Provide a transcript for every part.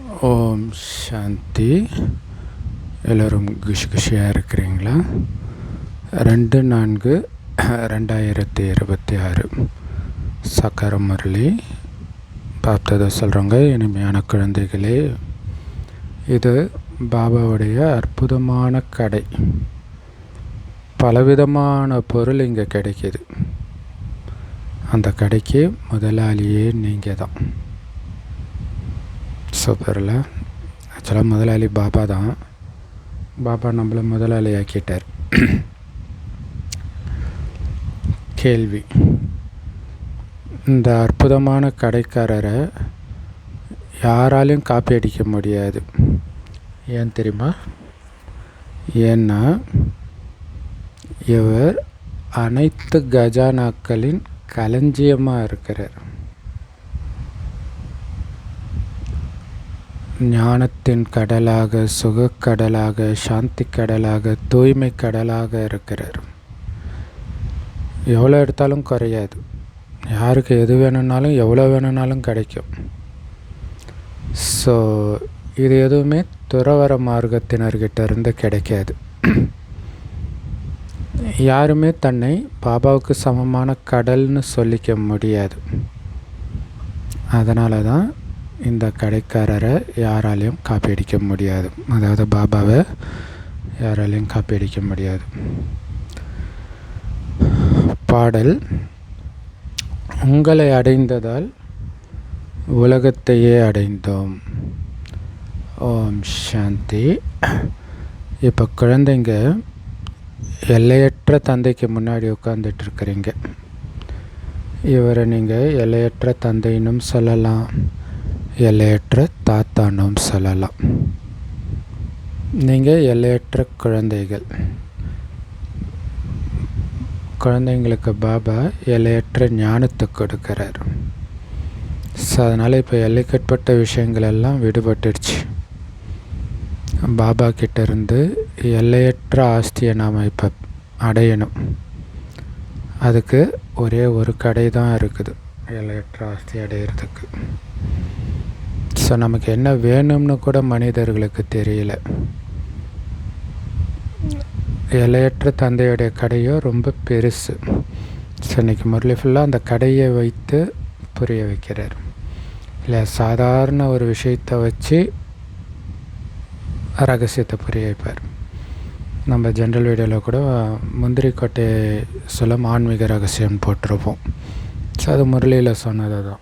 ஓம் சாந்தி. எல்லோரும் குஷியாக இருக்கிறீங்களா? 2/4/2026 சக்கர முரளி பார்த்ததை சொல்கிறவங்க. இனிமையான குழந்தைகளே, இது பாபாவுடைய அற்புதமான கடை. பலவிதமான பொருள் இங்கே கிடைக்கிது. அந்த கடைக்கு முதலாளியே நீங்கள் தான். சூப்பரில். ஆக்சுவலாக முதலாளி பாபா தான். பாபா நம்மளை முதலாளி ஆக்கிட்டார். கேள்வி: இந்த அற்புதமான கடைக்காரரை யாராலையும் காப்பி அடிக்க முடியாது. ஏன் தெரியுமா? ஏன்னா இவர் அனைத்து கஜானாக்களின் களஞ்சியமாக இருக்கிறார். ஞானத்தின் கடலாக, சுகக்கடலாக, சாந்தி கடலாக, தூய்மை கடலாக இருக்கிறார். எவ்வளோ எடுத்தாலும் குறையாது. யாருக்கு எது வேணும்னாலும் எவ்வளோ வேணும்னாலும் கிடைக்கும். ஸோ இது எதுவுமே துறவற மார்க்கத்தினர்கிட்ட இருந்து கிடைக்காது. யாருமே தன்னை பாபாவுக்கு சமமான கடல்னு சொல்லிக்க முடியாது. அதனால தான் இந்த கடைக்காரரை யாராலையும் காப்பி அடிக்க முடியாது. அதாவது பாபாவை யாராலையும் காப்பி அடிக்க முடியாது. பாடல்: உங்களை அடைந்ததால் உலகத்தையே அடைந்தோம். ஓம் சாந்தி. இப்போ குழந்தைங்க எல்லையற்ற தந்தைக்கு முன்னாடி உட்காந்துட்ருக்கிறீங்க. இவரை நீங்கள் எல்லையற்ற தந்தைன்னும் சொல்லலாம், எல்லையற்ற தாத்தானும் சொல்லலாம். நீங்கள் எல்லையற்ற குழந்தைகள். குழந்தைங்களுக்கு பாபா எல்லையற்ற ஞானத்தை கொடுக்கிறார். ஸோ அதனால் இப்போ எல்லைக்கட்பட்ட விஷயங்கள் எல்லாம் விடுபட்டுடுச்சு. பாபா கிட்டேருந்து எல்லையற்ற ஆஸ்தியை நாம் இப்போ அடையணும். அதுக்கு ஒரே ஒரு கடை தான் இருக்குது எல்லையற்ற ஆஸ்தி அடையிறதுக்கு. ஸோ நமக்கு என்ன வேணும்னு கூட மனிதர்களுக்கு தெரியல. எல்லையற்ற தந்தையுடைய கடையோ ரொம்ப பெருசு. ஸோ இன்றைக்கி முரளி ஃபுல்லாக அந்த கடையை வைத்து புரிய வைக்கிறார். இல்லை சாதாரண ஒரு விஷயத்தை வச்சு ரகசியத்தை புரிய வைப்பார். நம்ம ஜென்ரல் வீடியோவில் கூட முந்திரி கொட்டை சொல்லம் ஆன்மீக ரகசியம் போட்டிருப்போம். ஸோ அது முரளியில் சொன்னது தான்.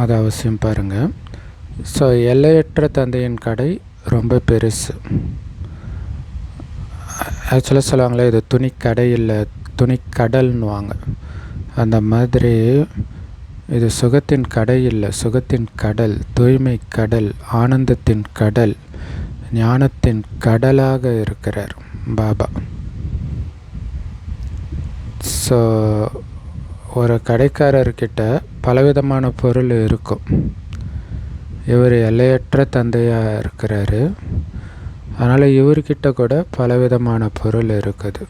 அது அவசியம் பாருங்கள். ஸோ எல்லையற்ற தந்தையின் கடை ரொம்ப பெருசு. ஆக்சுவலாக சொல்லுவாங்களே, இது துணிக்கடை இல்லை, துணிக்கடல்னுவாங்க. அந்த மாதிரி இது சுகத்தின் கடை இல்லை, சுகத்தின் கடல், தூய்மை கடல், ஆனந்தத்தின் கடல், ஞானத்தின் கடலாக இருக்கிறார் பாபா. ஸோ ஒரு கடைக்காரர்கிட்ட பலவிதமான பொருள் இருக்கும். இவர் எல்லையற்ற தந்தையாக இருக்கிறாரு. அதனால் இவர்கிட்ட கூட பலவிதமான பொருள் இருக்குது.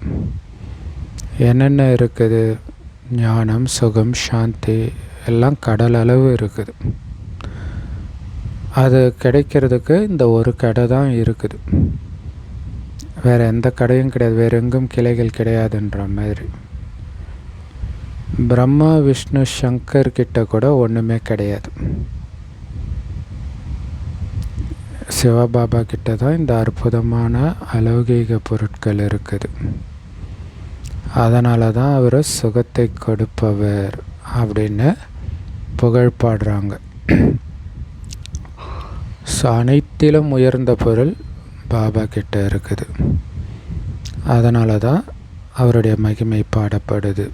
என்னென்ன இருக்குது? ஞானம், சுகம், சாந்தி எல்லாம் கடல் அளவு இருக்குது. அது கிடைக்கிறதுக்கு இந்த ஒரு கடை தான் இருக்குது. வேறு எந்த கடையும் கிடையாது, வேறு எங்கும் கிளைகள் கிடையாதுன்ற மாதிரி. பிரம்மா, விஷ்ணு, சங்கர் கிட்ட கூட ஒன்றுமே கிடையாது. சிவபாபா கிட்ட தான் இந்த அற்புதமான அலௌகீக பொருட்கள் இருக்குது. அதனால தான் அவர் சுகத்தை கொடுப்பவர் அப்படின்னு புகழ் பாடுறாங்க. ஸோ அனைத்திலும் உயர்ந்த பொருள் பாபா கிட்ட இருக்குது. அதனால தான் அவருடைய மகிமை பாடப்படுது.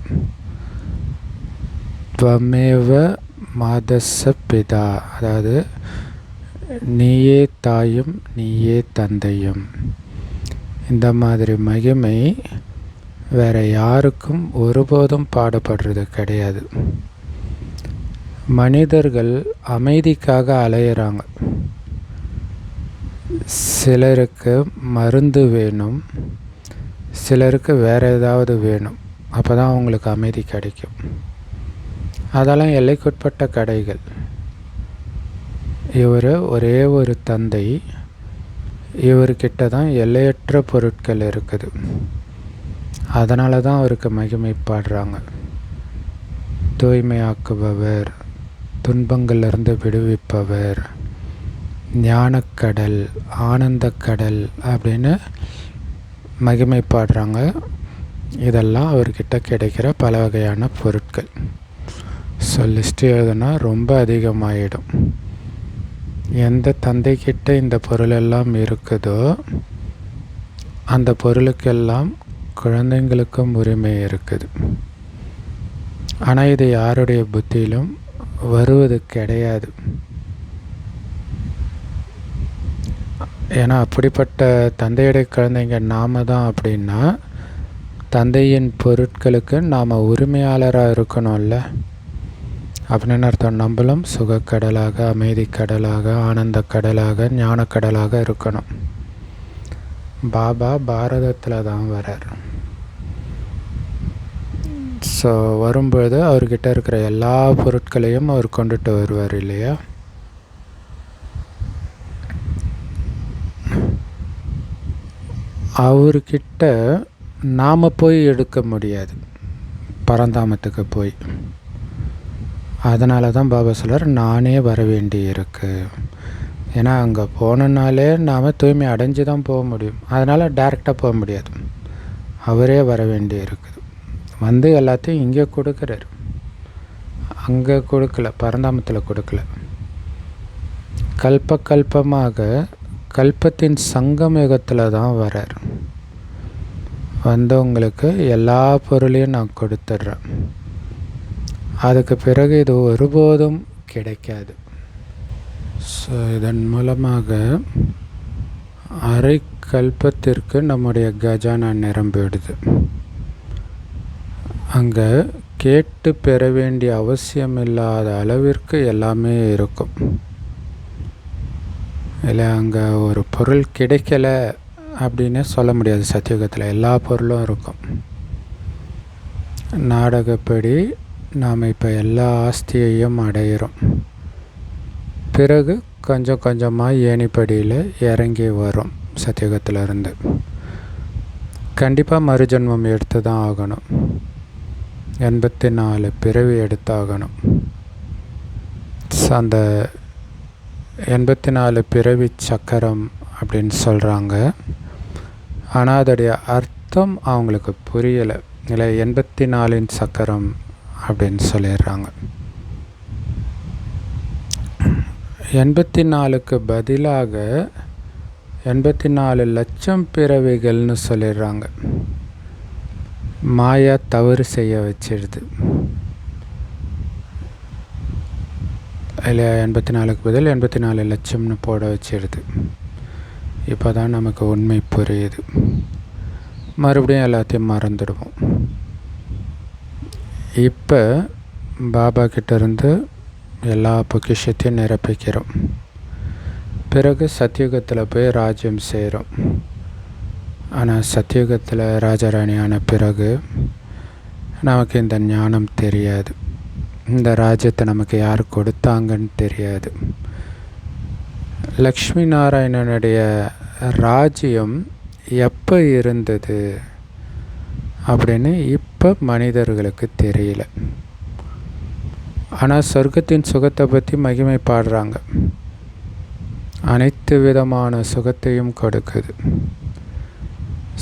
துவமேவ மாதச பிதா, அதாவது நீயே தாயும் நீயே தந்தையும். இந்த மாதிரி மகிமை வேறு யாருக்கும் ஒருபோதும் பாடப்படுறது கிடையாது. மனிதர்கள் அமைதிக்காக அலையிறாங்க. சிலருக்கு மருந்து வேணும், சிலருக்கு வேறு ஏதாவது வேணும். அப்போ தான் அவங்களுக்கு அமைதி கிடைக்கும். அதெல்லாம் எல்லைக்குட்பட்ட கடைகள். இவர் ஒரே ஒரு தந்தை, இவர்கிட்ட தான் எல்லையற்ற பொருட்கள் இருக்குது. அதனால தான் அவருக்கு மகிமை பாடுறாங்க. தூய்மையாக்குபவர், துன்பங்களிலிருந்து விடுவிப்பவர், ஞானக்கடல், ஆனந்தக்கடல் அப்படின்னு மகிமை பாடுறாங்க. இதெல்லாம் அவர்கிட்ட கிடைக்கிற பல வகையான பொருட்கள். லிஸ்ட்டு எழுதுனா ரொம்ப அதிகமாகிடும். எந்த தந்தைக்கிட்ட இந்த பொருளெல்லாம் இருக்குதோ அந்த பொருளுக்கெல்லாம் குழந்தைங்களுக்கும் உரிமை இருக்குது. ஆனால் இது யாருடைய புத்தியிலும் வருவது கிடையாது. ஏன்னா அப்படிப்பட்ட தந்தையுடைய குழந்தைங்க நாம தான் அப்படின்னா தந்தையின் பொருட்களுக்கு நாம் உரிமையாளராக இருக்கணும்ல. அப்படின்னு அர்த்தம். நம்மளும் சுகக்கடலாக, அமைதி கடலாக, ஆனந்த கடலாக, ஞானக்கடலாக இருக்கணும். பாபா பாரதத்தில் தான் வரார். ஸோ வரும்பொழுது அவர்கிட்ட இருக்கிற எல்லா பொருட்களையும் அவர் கொண்டுட்டு வருவார் இல்லையா. அவர்கிட்ட நாம் போய் எடுக்க முடியாது, பரந்தாமத்துக்கு போய். அதனால தான் பாபா சொல்கிறார், நானே வர வேண்டி இருக்கு. ஏன்னா அங்கே போனனாலே நாம் தூய்மை அடைஞ்சு தான் போக முடியும். அதனால் டைரெக்டாக போக முடியாது, அவரே வர வேண்டி இருக்குது. வந்து எல்லாத்தையும் இங்கே கொடுக்குறாரு, அங்கே கொடுக்கல, பரந்தாமத்தில் கொடுக்கல. கல்பமாக கல்பத்தின் சங்கமயுகத்தில் தான் வரார். வந்தவங்களுக்கு எல்லா பொருளையும் நான் கொடுத்துட்றேன். அதுக்கு பிறகு இது ஒருபோதும் கிடைக்காது. ஸோ இதன் மூலமாக அரை கல்பத்திற்கு நம்முடைய கஜானா நிரம்பிடுது. அங்கே கேட்டு பெற வேண்டிய அவசியம் இல்லாத அளவிற்கு எல்லாமே இருக்கும். இல்லை அங்கே ஒரு பொருள் கிடைக்கல அப்படின்னு சொல்ல முடியாது. சத்தியுகத்தில் எல்லா பொருளும் இருக்கும். நாடகப்படி நாம் இப்போ எல்லா ஆஸ்தியையும் அடையிறோம். பிறகு கொஞ்சம் கொஞ்சமாக ஏணிப்படியில் இறங்கி வரும். சத்தியுகத்திலிருந்து கண்டிப்பாக மறுஜன்மம் எடுத்து தான் ஆகணும். 84 பிறவி எடுத்தாகணும். அந்த 84 பிறவி சக்கரம் அப்படின்னு சொல்கிறாங்க. ஆனால் அதோடைய அர்த்தம் அவங்களுக்கு புரியலை. இல்லை 84 சக்கரம் அப்படின்னு சொல்லிடுறாங்க. 84க்கு பதிலாக 84 லட்சம் பிறவிகள்னு சொல்லிடுறாங்க. மாயா தவறு செய்ய வச்சிடுது. இல்லை 84க்கு பதில் 84 லட்சம்னு போட வச்சிடுது. இப்போ தான் நமக்கு உண்மை புரியுது. மறுபடியும் எல்லாத்தையும் மறந்துடுவோம். இப்போ பாபா கிட்டேருந்து எல்லா பொக்கிஷத்தையும் நிரப்பிக்கிறோம். பிறகு சத்தியுகத்தில் போய் ராஜ்யம் செய்கிறோம். ஆனால் சத்தியுகத்தில் ராஜாராணியான பிறகு நமக்கு இந்த ஞானம் தெரியாது. இந்த ராஜ்யத்தை நமக்கு யார் கொடுத்தாங்கன்னு தெரியாது. லக்ஷ்மி நாராயணனுடைய ராஜ்யம் எப்போ இருந்தது அப்படின்னு இப்போ மனிதர்களுக்கு தெரியல. ஆனால் சொர்க்கத்தின் சுகத்தை பற்றி மகிமை பாடுறாங்க. அனைத்து விதமான சுகத்தையும் கொடுக்குது.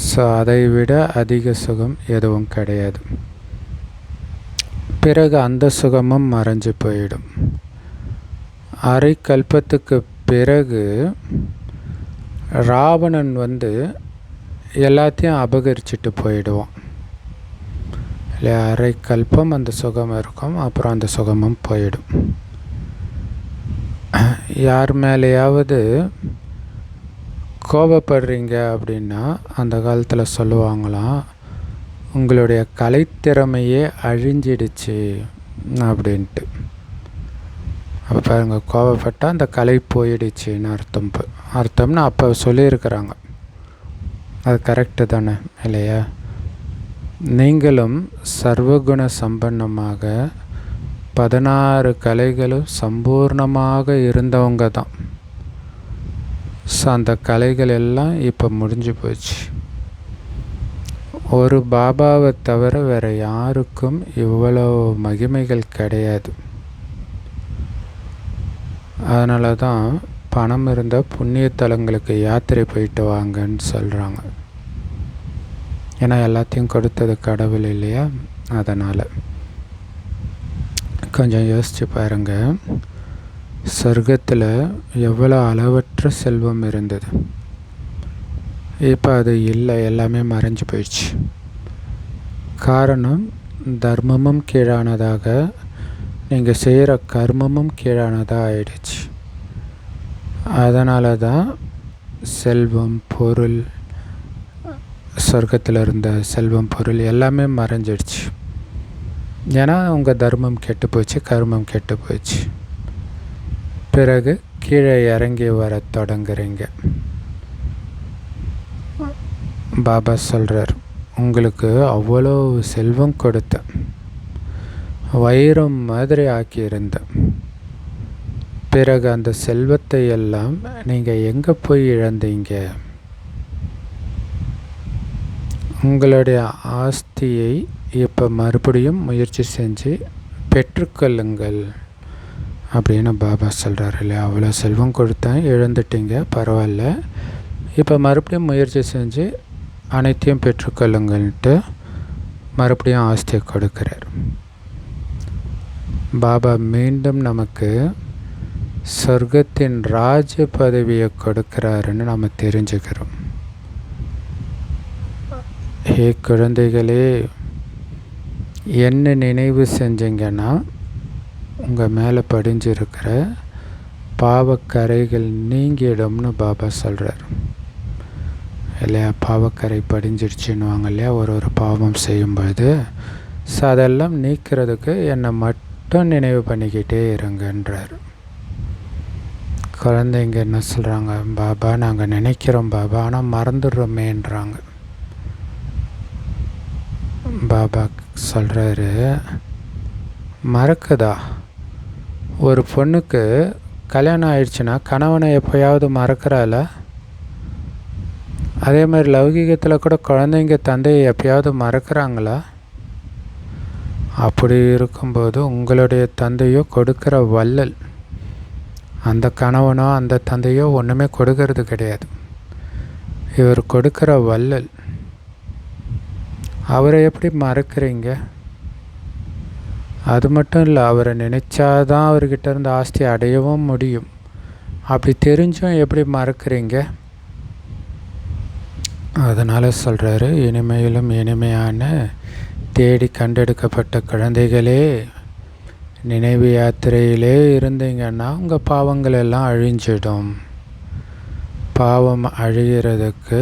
ஸோ அதை விட அதிக சுகம் எதுவும் கிடையாது. பிறகு அந்த சுகமும் மறைஞ்சு போயிடும். அரை கல்பத்துக்கு பிறகு ராவணன் எல்லாத்தையும் அபகரிச்சுட்டு போயிடுவான். இல்லை அரை கல்பம் அந்த சுகம் இருக்கும், அப்புறம் அந்த சுகமும் போயிடும். யார் மேலேயாவது கோபப்படுறீங்க அப்படின்னா அந்த காலத்தில் சொல்லுவாங்களாம், உங்களுடைய கலைத்திறமையே அழிஞ்சிடுச்சு அப்படின்ட்டு. அப்போ பாருங்க, கோபப்பட்டால் அந்த கலை போயிடுச்சுன்னு அர்த்தம்னு அப்போ சொல்லியிருக்கிறாங்க. அது கரெக்டு தானே இல்லையா? நீங்களும் சர்வகுண சம்பன்னமாக 16 கலைகளும் சம்பூர்ணமாக இருந்தவங்க தான். ஸோ அந்த கலைகள் எல்லாம் இப்போ முடிஞ்சு போச்சு. ஒரு பாபாவை தவிர வேறு யாருக்கும் இவ்வளோ மகிமைகள் கிடையாது. அதனால தான் பணம் இருந்தால் புண்ணிய தலங்களுக்கு யாத்திரை போயிட்டு வாங்கன்னு சொல்கிறாங்க. ஏன்னா எல்லாத்தையும் கொடுத்தது கடவுள் இல்லையா? அதனால் கொஞ்சம் யோசித்து பாருங்கள். சொர்க்கத்தில் எவ்வளோ அளவற்ற செல்வம் இருந்தது. இப்போ அது இல்லை, எல்லாமே மறைஞ்சு போயிடுச்சு. காரணம், தர்மமும் கீழானதாக, நீங்கள் செய்கிற கர்மமும் கீழானதாக ஆயிடுச்சு. அதனால தான் செல்வம், பொருள், சொர்க்கத்தில் இருந்த செல்வம், பொருள் எல்லாமே மறைஞ்சிடுச்சு. ஏன்னா உங்கள் தர்மம் கெட்டு போச்சு, கர்மம் கெட்டு போச்சு. பிறகு கீழே இறங்கி வர தொடங்குறீங்க. பாபா சொல்கிறார், உங்களுக்கு அவ்வளோ செல்வம் கொடுத்தேன், வைரம் மாதிரி ஆக்கியிருந்தேன். பிறகு அந்த செல்வத்தை எல்லாம் நீங்கள் எங்கே போய் இழந்தீங்க? உங்களுடைய ஆஸ்தியை இப்போ மறுபடியும் முயற்சி செஞ்சு பெற்றுக்கொள்ளுங்கள் அப்படின்னு பாபா சொல்கிறார் இல்லையா? அவ்வளோ செல்வம் கொடுத்தேன், இழந்துட்டீங்க, பரவாயில்ல, இப்போ மறுபடியும் முயற்சி செஞ்சு அனைத்தையும் பெற்றுக்கொள்ளுங்கள்ன்ட்டு மறுபடியும் ஆஸ்தியை கொடுக்குறார். பாபா மீண்டும் நமக்கு சொர்க்கத்தின் ராஜ பதவியை கொடுக்குறாருன்னு நம்ம தெரிஞ்சுக்கிறோம். ஹே குழந்தைகளே, என்ன நினைவு செஞ்சீங்கன்னா உங்கள் மேலே படிஞ்சிருக்கிற பாவக்கரைகள் நீங்கிடும்னு பாபா சொல்கிறார் இல்லையா? பாவக்கரை படிஞ்சிடுச்சுன்னுவாங்க இல்லையா? ஒரு பாவம் செய்யும்போது. ஸோ அதெல்லாம் நீக்கிறதுக்கு என்னை மட்டும் நினைவு பண்ணிக்கிட்டே இருங்கன்றார். குழந்தைங்க என்ன சொல்கிறாங்க? பாபா நாங்கள் நினைக்கிறோம் பாபா, ஆனால் மறந்துடுறோமேன்றாங்க. பாபா சொல்கிறாரு, மறக்குதா? ஒரு பொண்ணுக்கு கல்யாணம் ஆயிடுச்சுன்னா கணவனை எப்போயாவது மறக்கிறாள? அதே மாதிரி லௌகிகத்தில் கூட குழந்தைங்க தந்தையை எப்பயாவது மறக்கிறாங்களா? அப்படி இருக்கும்போது உங்களுடைய தந்தையோ கொடுக்குற வள்ளல், அந்த கணவனோ அந்த தந்தையோ ஒன்றுமே கொடுக்கறது கிடையாது. இவர் கொடுக்குற வள்ளல், அவரை எப்படி மறக்கிறீங்க? அது மட்டும் இல்லை, அவரை நினச்சாதான் அவர்கிட்ட இருந்து ஆஸ்தி அடையவும் முடியும். அப்படி தெரிஞ்சும் எப்படி மறக்கிறீங்க? அதனால் சொல்கிறாரு, இனிமையிலும் இனிமையான தேடி கண்டெடுக்கப்பட்ட குழந்தைகளே, நினைவு யாத்திரையிலே இருந்தீங்கன்னா உங்கள் பாவங்கள் எல்லாம் அழிஞ்சிடும். பாவம் அழிகிறதுக்கு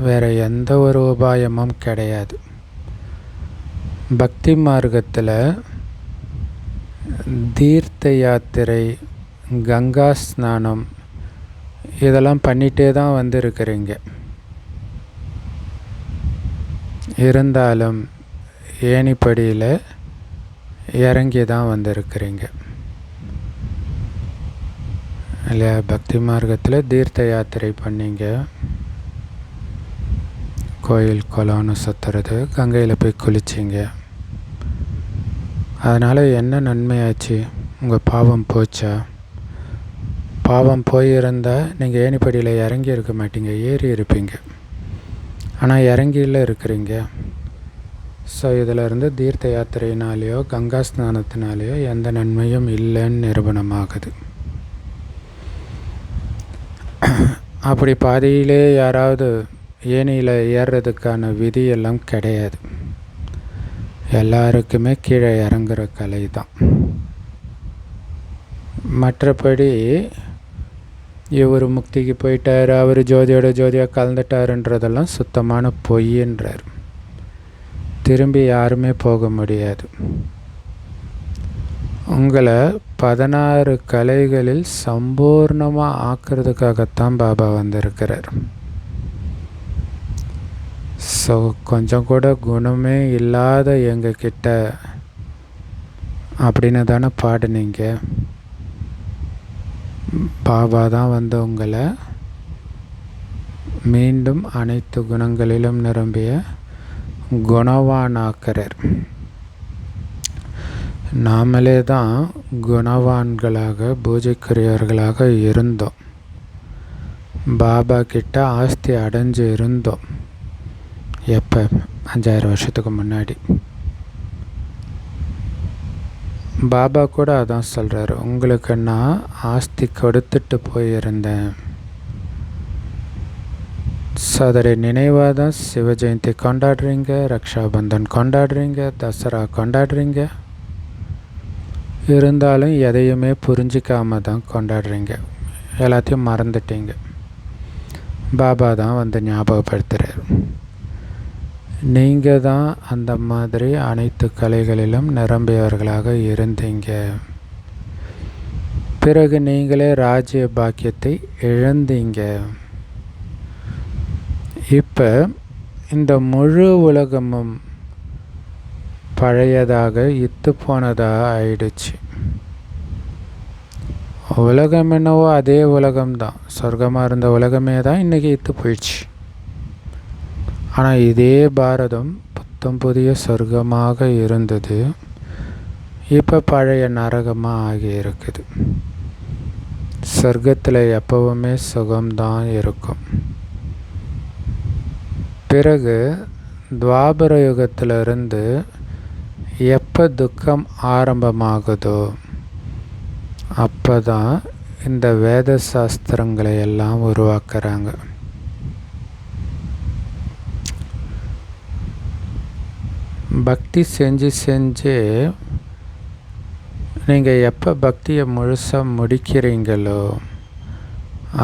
வேறு எந்த ஒரு உபாயமும் கிடையாது. பக்தி மார்க்கத்தில் தீர்த்த யாத்திரை, கங்கா ஸ்நானம் இதெல்லாம் பண்ணிகிட்டே தான் வந்திருக்கிறீங்க. இருந்தாலும் ஏணிப்படியில் இறங்கி தான் வந்திருக்கிறீங்க இல்லையா? பக்தி மார்க்கத்தில் தீர்த்த யாத்திரை பண்ணிங்க, கோயில் குளம்னு சுற்றுறது, கங்கையில் போய் குளிச்சிங்க. அதனால் என்ன நன்மையாச்சு? உங்கள் பாவம் போச்சா? பாவம் போயிருந்தால் நீங்கள் ஏணிப்படியில் இறங்கி இருக்க மாட்டீங்க, ஏறி இருப்பீங்க. ஆனால் இறங்கியில் இருக்கிறீங்க. ஸோ இதிலிருந்து தீர்த்த யாத்திரையினாலேயோ கங்கா ஸ்நானத்தினாலேயோ எந்த நன்மையும் இல்லைன்னு நிரூபணமாகுது. அப்படி பாதியிலே யாராவது ஏணியில் ஏறுறதுக்கான விதியெல்லாம் கிடையாது. எல்லாருக்குமே கீழே இறங்குற கலை தான். மற்றபடி இவர் முக்திக்கு போயிட்டார், அவர் ஜோதியோட ஜோதியாக கலந்துட்டாருன்றதெல்லாம் சுத்தமான பொய்ன்றார். திரும்பி யாருமே போக முடியாது. உங்களை 16 கலைகளில் சம்பூர்ணமாக ஆக்கிறதுக்காகத்தான் பாபா வந்திருக்கிறார். ஸோ கொஞ்சம் கூட குணமே இல்லாத எங்ககிட்ட அப்படின்னு தானே பாடுனீங்க. பாபா தான் வந்து உங்களை மீண்டும் அனைத்து குணங்களிலும் நிரம்பிய குணவானாக்கிறார். நாமளே தான் குணவான்களாக பூஜைக்குரியவர்களாக இருந்தோம். பாபா கிட்ட ஆஸ்தி அடைஞ்சு இருந்தோம். எப்போ? 5000 வருஷத்துக்கு முன்னாடி. பாபா கூட அதான் சொல்கிறார், உங்களுக்கு நான் ஆஸ்தி கொடுத்துட்டு போயிருந்தேன். அதோடைய நினைவாக தான் சிவ ஜெயந்தி கொண்டாடுறீங்க, ரக்ஷாபந்தன் கொண்டாடுறீங்க, தசரா கொண்டாடுறீங்க. இருந்தாலும் எதையுமே புரிஞ்சிக்காம தான் கொண்டாடுறீங்க. எல்லாத்தையும் மறந்துட்டீங்க. பாபா தான் வந்து ஞாபகப்படுத்துகிறார், நீங்கள் தான் அந்த மாதிரி அனைத்து கலைகளிலும் நிரம்பியவர்களாக இருந்தீங்க. பிறகு நீங்களே ராஜ்ய பாக்கியத்தை இழந்தீங்க. இப்போ இந்த முழு உலகமும் பழையதாக இத்து போனதாக ஆயிடுச்சு. உலகம் என்னவோ அதே உலகம்தான், சொர்க்கமாக இருந்த உலகமே தான் இன்றைக்கி இத்து போயிடுச்சு. ஆனால் இதே பாரதம் புத்தம் புதிய சொர்க்கமாக இருந்தது, இப்போ பழைய நரகமாக ஆகி இருக்குது. சொர்க்கத்தில் எப்பவுமே சுகம்தான் இருக்கும். பிறகு துவாபர யுகத்திலிருந்து எப்போ துக்கம் ஆரம்பமாகுதோ அப்போ தான் இந்த வேத சாஸ்திரங்களை எல்லாம் உருவாக்குறாங்க. பக்தி செஞ்சு செஞ்சு நீங்கள் எப்போ பக்தியை முழுசாக முடிக்கிறீங்களோ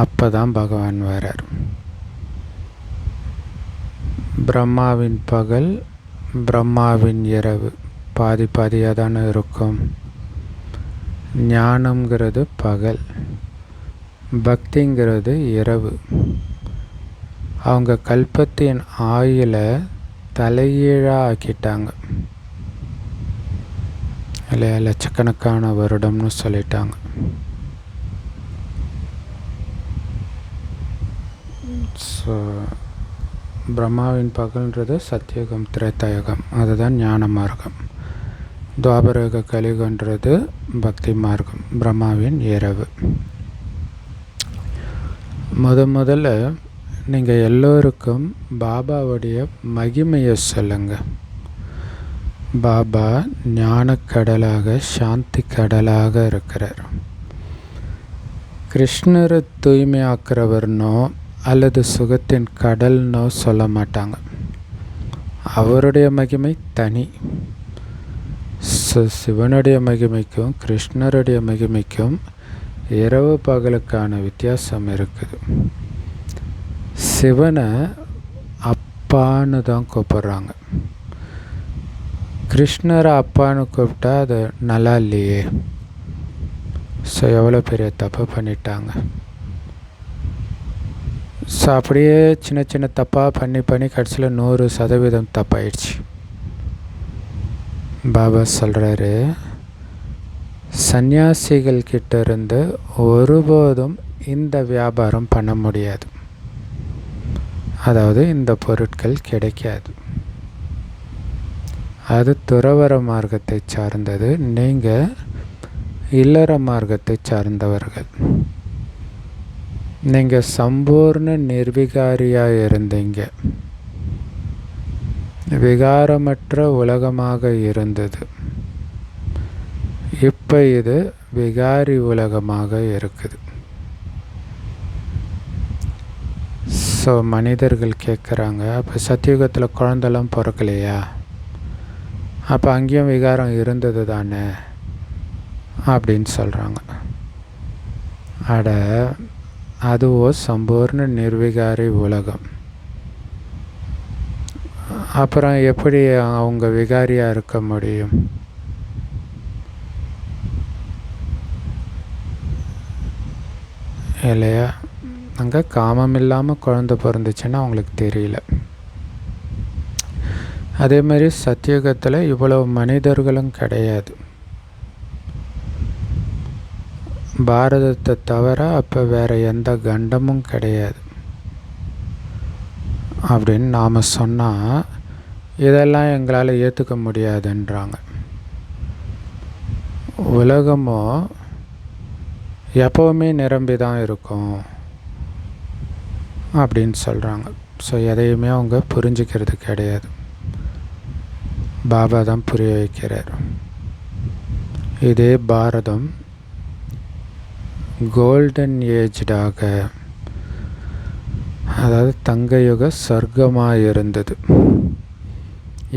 அப்போ தான் பகவான் வரார். பிரம்மாவின் பகல், பிரம்மாவின் இரவு பாதி பாதியாக தானே இருக்கும். ஞானம்ங்கிறது பகல், பக்திங்கிறது இரவு. அவங்க கல்பத்தின் ஆயுளை தலைகீழாக ஆக்கிட்டாங்க இல்லையா? லட்சக்கணக்கான வருடம்னு சொல்லிட்டாங்க. ஸோ பிரம்மாவின் பகல்ன்றது சத்தியுகம், திரேதாயுகம், அதுதான் ஞான மார்க்கம். துவாபரயுக கலியுகன்றது பக்தி மார்க்கம், பிரம்மாவின் இரவு. முதல்ல நீங்கள் எல்லோருக்கும் பாபாவுடைய மகிமையை சொல்லுங்கள். பாபா ஞானக்கடலாக, சாந்தி கடலாக இருக்கிறார். கிருஷ்ணரை தூய்மையாக்குறவர்னோ அல்லது சுகத்தின் கடல்னோ சொல்ல மாட்டாங்க. அவருடைய மகிமை தனி. சிவனுடைய மகிமைக்கும் கிருஷ்ணருடைய மகிமைக்கும் இரவு பகலுக்கான வித்தியாசம் இருக்குது. சிவனை அப்பான்னு தான் கூப்பிட்றாங்க. கிருஷ்ணரை அப்பான்னு கூப்பிட்டா அது நல்லா இல்லையே. ஸோ எவ்வளோ பெரிய தப்பு பண்ணிட்டாங்க. ஸோ அப்படியே சின்ன சின்ன தப்பாக பண்ணி கடைசியில் 100% தப்பாயிடுச்சு. பாபா சொல்கிறாரு, சந்நியாசிகள் கிட்ட இருந்து ஒருபோதும் இந்த வியாபாரம் பண்ண முடியாது. அதாவது இந்த பொருட்கள் கிடைக்காது. அது துறவற மார்க்கத்தை சார்ந்தது. நீங்கள் இல்லற மார்க்கத்தை சார்ந்தவர்கள். நீங்கள் சம்பூர்ண நிர்விகாரியாக இருந்தீங்க. விகாரமற்ற உலகமாக இருந்தது. இப்போ இது விகாரி உலகமாக இருக்குது. ஸோ மனிதர்கள் கேட்குறாங்க, அப்போ சத்தியுகத்தில் குழந்தெல்லாம் பிறக்கலையா? அப்போ அங்கேயும் விகாரம் இருந்தது தானே அப்படின்னு சொல்கிறாங்க. அட, அதுவோ சம்பூர்ண நிர்விகாரி உலகம். அப்புறம் எப்படி அவங்க விகாரியாக இருக்க முடியும்? இல்லையா? அங்கே காமம் இல்லாமல் குழந்தை பிறந்துச்சுன்னா அவங்களுக்கு தெரியல. அதே மாதிரி சத்தியுகத்தில் இவ்வளவு மனிதர்களும் கிடையாது. பாரதத்தை தவிர அப்போ வேறு எந்த கண்டமும் கிடையாது அப்படின்னு நாம் சொன்னால் இதெல்லாம் எங்களால் ஏற்றுக்க முடியாதுன்றாங்க. உலகமோ எப்போவுமே நிரம்பி தான் இருக்கும் அப்படின்னு சொல்கிறாங்க. ஸோ எதையுமே அவங்க புரிஞ்சுக்கிறது கிடையாது. பாபா தான் புரிய வைக்கிறார். இதே பாரதம் கோல்டன் ஏஜ்டாக, அதாவது தங்கயுக சொர்க்கமாக இருந்தது.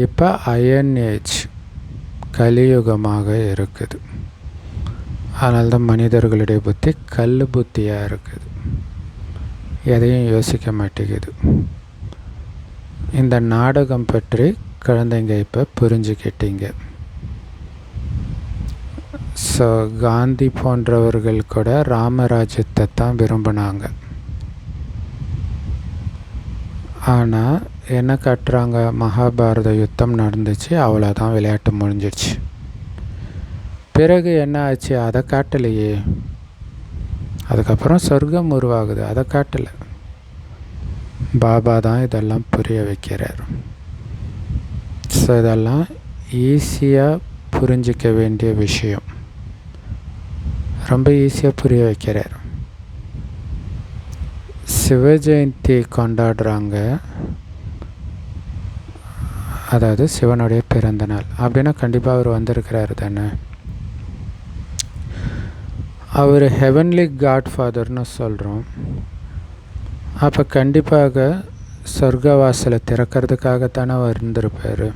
இப்போ அயன் ஏஜ் கலியுகமாக இருக்குது. அதனால தான் மனிதர்களுடைய புத்தி கல் புத்தியாக இருக்குது, எதையும் யோசிக்க மாட்டேங்குது. இந்த நாடகம் பற்றி குழந்தைங்க இப்போ புரிஞ்சுக்கிட்டீங்க. ஸோ காந்தி போன்றவர்கள் கூட ராமராஜ்யத்தை தான் விரும்பினாங்க. ஆனால் என்ன காட்டுறாங்க, மகாபாரத யுத்தம் நடந்துச்சு, அவ்வளோதான், விளையாட்டு முடிஞ்சிடுச்சு. பிறகு என்ன ஆச்சு அதை காட்டலையே. அதுக்கப்புறம் சொர்க்கம் உருவாகுது, அதை காட்டலை. பாபா தான் இதெல்லாம் புரிய வைக்கிறார். ஸோ இதெல்லாம் ஈஸியாக புரிஞ்சிக்க வேண்டிய விஷயம், ரொம்ப ஈஸியாக புரிய வைக்கிறார். சிவ ஜெயந்தி கொண்டாடுறாங்க, அதாவது சிவனுடைய பிறந்த நாள் அப்படின்னா கண்டிப்பாக அவர் வந்திருக்கிறாரு தானே. அவர் ஹெவன்லி காட் ஃபாதர்னு சொல்கிறோம். அப்போ கண்டிப்பாக சொர்க்கவாசலை திறக்கிறதுக்காகத்தானே வந்திருப்பார்.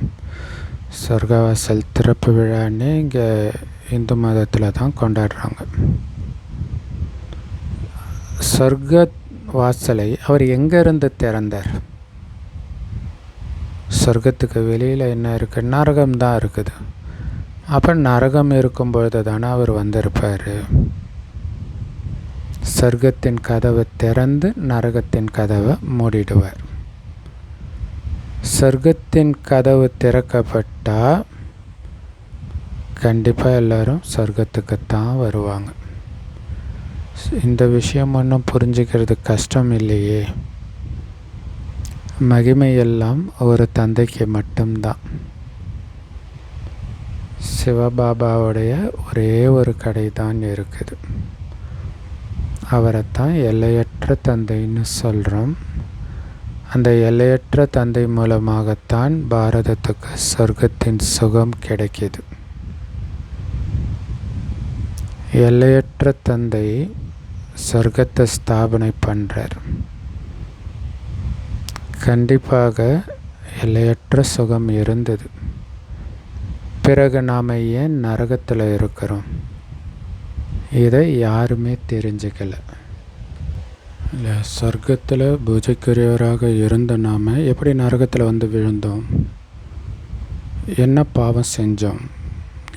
சொர்க்கவாசல் திறப்பு விழான்னு இங்கே இந்து மதத்தில் தான் கொண்டாடுறாங்க. சொர்க்க வாசலை அவர் எங்கேருந்து திறந்தார்? சொர்க்கத்துக்கு வெளியில் என்ன இருக்குது? நரகம் தான் இருக்குது. அப்போ நரகம் இருக்கும்பொழுது தானே அவர் வந்திருப்பார். சொர்க்கத்தின் கதவை திறந்து நரகத்தின் கதவை மூடிடுவார். சொர்க்கத்தின் கதவு திறக்கப்பட்டால் கண்டிப்பாக எல்லோரும் சொர்க்கத்துக்குத்தான் வருவாங்க. இந்த விஷயம் ஒன்றும் புரிஞ்சுக்கிறது கஷ்டம் இல்லையே. மகிமையெல்லாம் ஒரு தந்தைக்கு மட்டும்தான். சிவபாபாவுடைய ஒரே ஒரு கடை தான் இருக்குது. அவரைத்தான் எல்லையற்ற தந்தைன்னு சொல்கிறோம். அந்த எல்லையற்ற தந்தை மூலமாகத்தான் பாரதத்துக்கு சொர்க்கத்தின் சுகம் கிடைக்கிது. எல்லையற்ற தந்தை சொர்க்கத்தை ஸ்தாபனை பண்ணுறார். கண்டிப்பாக எல்லையற்ற சுகம் இருந்தது. பிறகு நாம் ஏன் நரகத்தில் இருக்கிறோம்? இதை யாருமே தெரிஞ்சுக்கலை. இல்லை, சொர்க்கத்தில் பூஜைக்குரியவராக இருந்த நாம் எப்படி நரகத்தில் வந்து விழுந்தோம்? என்ன பாவம் செஞ்சோம்?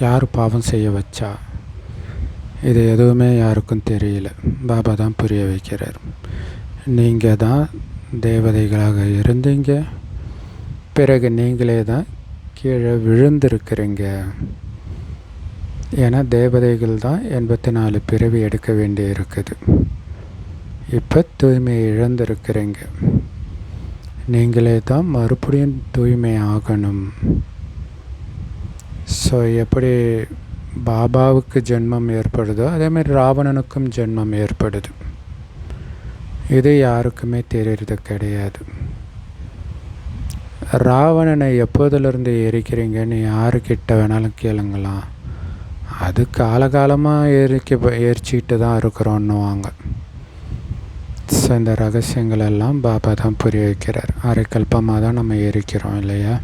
யார் பாவம் செய்ய வச்சா? இது எதுவுமே யாருக்கும் தெரியல. பாபா தான் புரிய வைக்கிறார். நீங்கள் தான் தேவதைகளாக இருந்தீங்க, பிறகு நீங்களே தான் கீழே விழுந்திருக்கிறீங்க. ஏன்னா தேவதைகள் தான் 84 பிறவி எடுக்க வேண்டி இருக்குது. இப்போ தூய்மை இழந்திருக்கிறீங்க. நீங்களே தான் மறுபடியும் தூய்மை ஆகணும். ஸோ எப்படி பாபாவுக்கு ஜென்மம் ஏற்படுதோ அதேமாதிரி ராவணனுக்கும் ஜென்மம் ஏற்படுது. இது யாருக்குமே தெரியறது கிடையாது. ராவணனை எப்போதிலிருந்து எரிக்கிறீங்கன்னு யாருக்கிட்ட வேணாலும் கேளுங்களாம். அது காலகாலமாக எரிச்சிக்கிட்டு தான் இருக்கிறோன்னுவாங்க. ஸோ இந்த ரகசியங்கள் எல்லாம் பாபா தான் புரிய வைக்கிறார். அரைக்கல்பமாக தான் நம்ம எரிக்கிறோம் இல்லையா?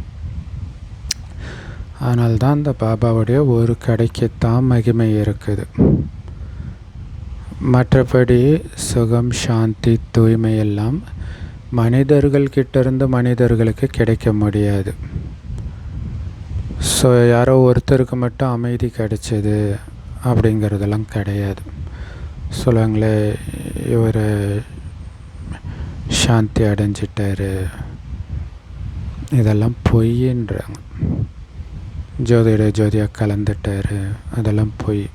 அதனால்தான் அந்த பாபாவுடைய ஒரு கடைக்குத்தான் மகிமை இருக்குது. மற்றபடி சுகம், சாந்தி, தூய்மை எல்லாம் மனிதர்கள்கிட்டேருந்து மனிதர்களுக்கு கிடைக்க முடியாது. ஸோ யாரோ ஒருத்தருக்கு மட்டும் அமைதி கிடைச்சது அப்படிங்கிறதெல்லாம் கிடையாது. சொல்லுவாங்களே, இவர் சாந்தி அடைஞ்சிட்டார், இதெல்லாம் பொய்ன்றாங்க. ஜோதியாக கலந்துட்டார், அதெல்லாம் பொய்.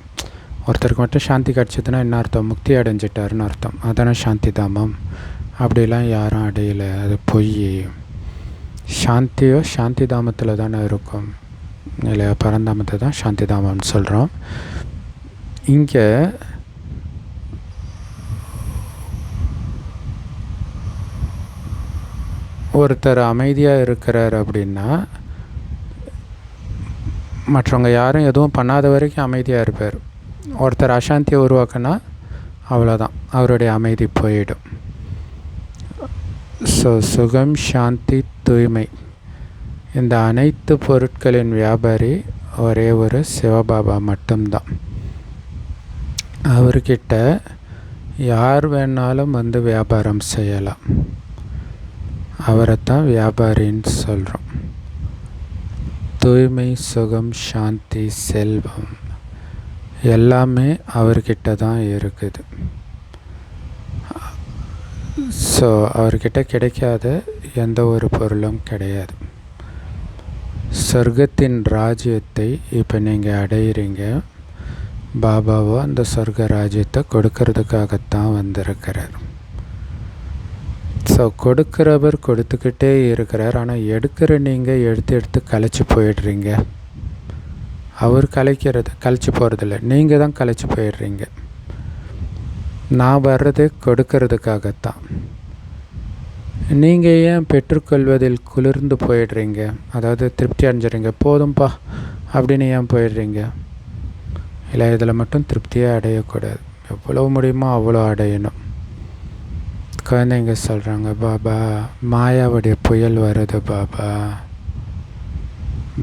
ஒருத்தருக்கு மட்டும் சாந்தி கிடச்சதுன்னா என்ன அர்த்தம்? முக்தி அடைஞ்சிட்டாருன்னு அர்த்தம். அதானே சாந்தி தாமம். அப்படிலாம் யாரும் அடையலை, அது பொய். சாந்தியோ சாந்தி தாமத்தில் தானே இருக்கும் இல்லையா? பரந்தாமத்தை தான் சாந்தி தாமம்னு சொல்கிறோம். இங்கே ஒருத்தர் அமைதியாக இருக்கிறார் அப்படின்னா மற்றவங்க யாரும் எதுவும் பண்ணாத வரைக்கும் அமைதியாக இருப்பார். ஒருத்தர் அசாந்தியை உருவாக்குனா அவ்வளோதான், அவருடைய அமைதி போயிடும். ஸோ சுகம், சாந்தி, தூய்மை, இந்த அனைத்து பொருட்களின் வியாபாரி ஒரே ஒரு சிவபாபா மட்டும்தான். அவர்கிட்ட யார் வேணாலும் வந்து வியாபாரம் செய்யலாம். அவரைத்தான் வியாபாரின்னு சொல்கிறோம். தூய்மை, சுகம், சாந்தி, செல்வம் எல்லாமே அவர்கிட்ட தான் இருக்குது. ஸோ அவர்கிட்ட கிடைக்காத எந்த ஒரு பொருளும் கிடையாது. சொர்க்கத்தின் ராஜ்யத்தை இப்போ நீங்கள் அடையிறீங்க. பாபாவோ அந்த சொர்க்க ராஜ்யத்தை கொடுக்கறதுக்காகத்தான் வந்திருக்கிறார். ஸோ கொடுக்கிறவர் கொடுத்துக்கிட்டே இருக்கிறார். ஆனால் எடுக்கிற நீங்கள் எடுத்து கலைச்சி போயிடுறீங்க. அவர் கலைச்சி போகிறதில்ல, நீங்கள் தான் கலைச்சி போயிடுறீங்க. நான் வர்றது கொடுக்கறதுக்காகத்தான். நீங்கள் ஏன் பெற்றுக்கொள்வதில் குளிர்ந்து போயிடுறீங்க? அதாவது திருப்தி அடைஞ்சிடுறீங்க, போதும்பா அப்படின்னு ஏன் போயிடுறீங்க? இல்லை, இதில் மட்டும் திருப்தியே அடையக்கூடாது. எவ்வளோ முடியுமோ அவ்வளோ அடையணும். குழந்தைங்க சொல்கிறாங்க, பாபா மாயாவுடைய புயல் வருது பாபா.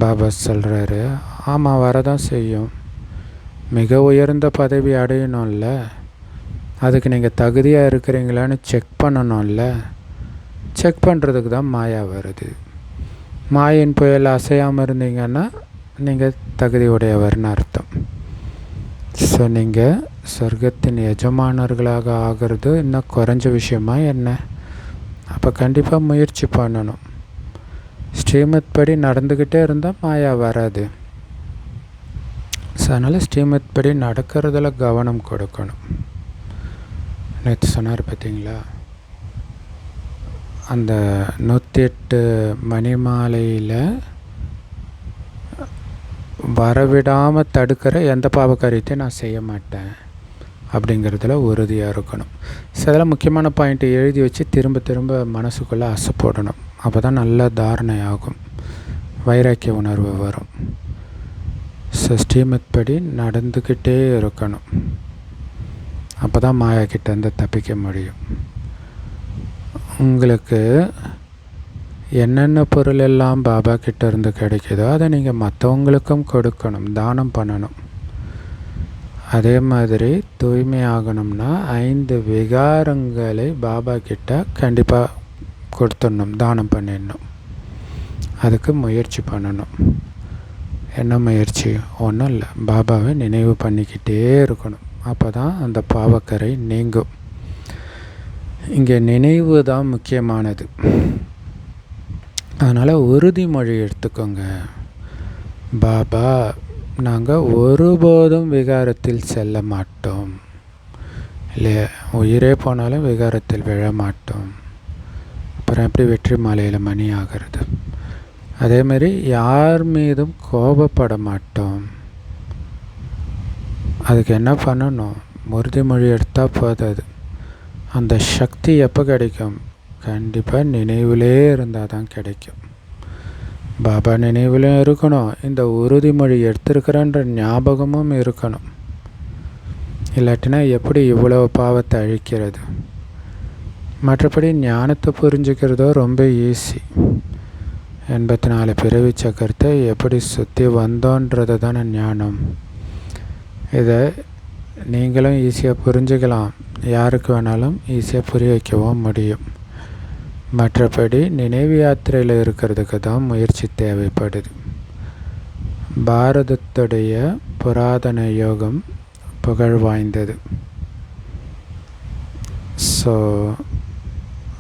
பாபா சொல்கிறாரு, ஆமாம் வரதான் செய்யும். மிக உயர்ந்த பதவி அடையணும்ல, அதுக்கு நீங்கள் தகுதியாக இருக்கிறீங்களான்னு செக் பண்ணணும்ல. செக் பண்ணுறதுக்கு தான் மாயா வருது. மாயின் புயல் அசையாமல் இருந்தீங்கன்னா நீங்கள் தகுதி உடையவர்னு அர்த்தம். ஸோ நீங்கள் சொர்க்கத்தின் எஜமானர்களாக ஆகிறது இன்னும் குறைஞ்ச விஷயமா என்ன? அப்போ கண்டிப்பாக முயற்சி பண்ணணும். ஸ்ரீமத் படி நடந்துக்கிட்டே இருந்தால் மாயா வராது. ஸோ அதனால் ஸ்ரீமத் படி நடக்கிறதுல கவனம் கொடுக்கணும். நேற்று சொன்னார் பார்த்தீங்களா, அந்த 108 மணிமாலையில் வரவிடாமல் தடுக்கிற எந்த பாவகாரியத்தையும் நான் செய்ய மாட்டேன் அப்படிங்கிறதுல உறுதியாக இருக்கணும். ஸோ அதெல்லாம் முக்கியமான பாயிண்ட்டை எழுதி வச்சு திரும்ப திரும்ப மனசுக்குள்ளே அசை போடணும். அப்போ தான் நல்ல தாரணை ஆகும், வைராக்கிய உணர்வு வரும். ஸோ ஸ்ரீமத் படி நடந்துக்கிட்டே இருக்கணும். அப்போ தான் மாயா கிட்டேருந்து தப்பிக்க முடியும். உங்களுக்கு என்னென்ன பொருள் எல்லாம் பாபா கிட்டேருந்து கிடைக்குதோ அதை நீங்கள் மற்றவங்களுக்கும் கொடுக்கணும், தானம் பண்ணணும். அதே மாதிரி தூய்மை ஆகணும்னா 5 விகாரங்களை பாபா கிட்ட கண்டிப்பாக கொடுத்துடணும், தானம் பண்ணிடணும். அதுக்கு முயற்சி பண்ணணும். என்ன முயற்சி? ஒன்றும் இல்லை, பாபாவை நினைவு பண்ணிக்கிட்டே இருக்கணும். அப்போ தான் அந்த பாவக்கரை நீங்கும். இங்கே நினைவு தான் முக்கியமானது. அதனால் உறுதிமொழி எடுத்துக்கோங்க. பாபா, நாங்கள் ஒருபோதும் விகாரத்தில் செல்ல மாட்டோம், இல்லையா? உயிரே போனாலும் விகாரத்தில் விழ மாட்டோம். அப்புறம் எப்படி வெற்றி மாலையில் மணி ஆகிறது? அதேமாரி யார் மீதும் கோபப்பட மாட்டோம். அதுக்கு என்ன பண்ணணும்? உறுதிமொழி எடுத்தால் போதாது. அந்த சக்தி எப்போ கிடைக்கும்? கண்டிப்பாக நினைவிலே இருந்தால் தான் கிடைக்கும். பாபா நினைவிலும் இருக்கணும், இந்த உறுதிமொழி எடுத்திருக்கிறன்ற ஞாபகமும் இருக்கணும். இல்லாட்டினா எப்படி இவ்வளோ பாவத்தை அழிக்கிறது? மற்றபடி ஞானத்தை புரிஞ்சுக்கிறதோ ரொம்ப ஈஸி. 84 பிறவி சக்கரத்தை எப்படி சுற்றி வந்தோன்றது தானே ஞானம். இதை நீங்களும் ஈஸியாக புரிஞ்சுக்கலாம், யாருக்கு வேணாலும் ஈஸியாக புரிய வைக்கவும் முடியும். மற்றபடி நினைவு யாத்திரையில் இருக்கிறதுக்கு தான் முயற்சி தேவைப்படுது. பாரதத்துடைய புராதன யோகம் புகழ் வாய்ந்தது. ஸோ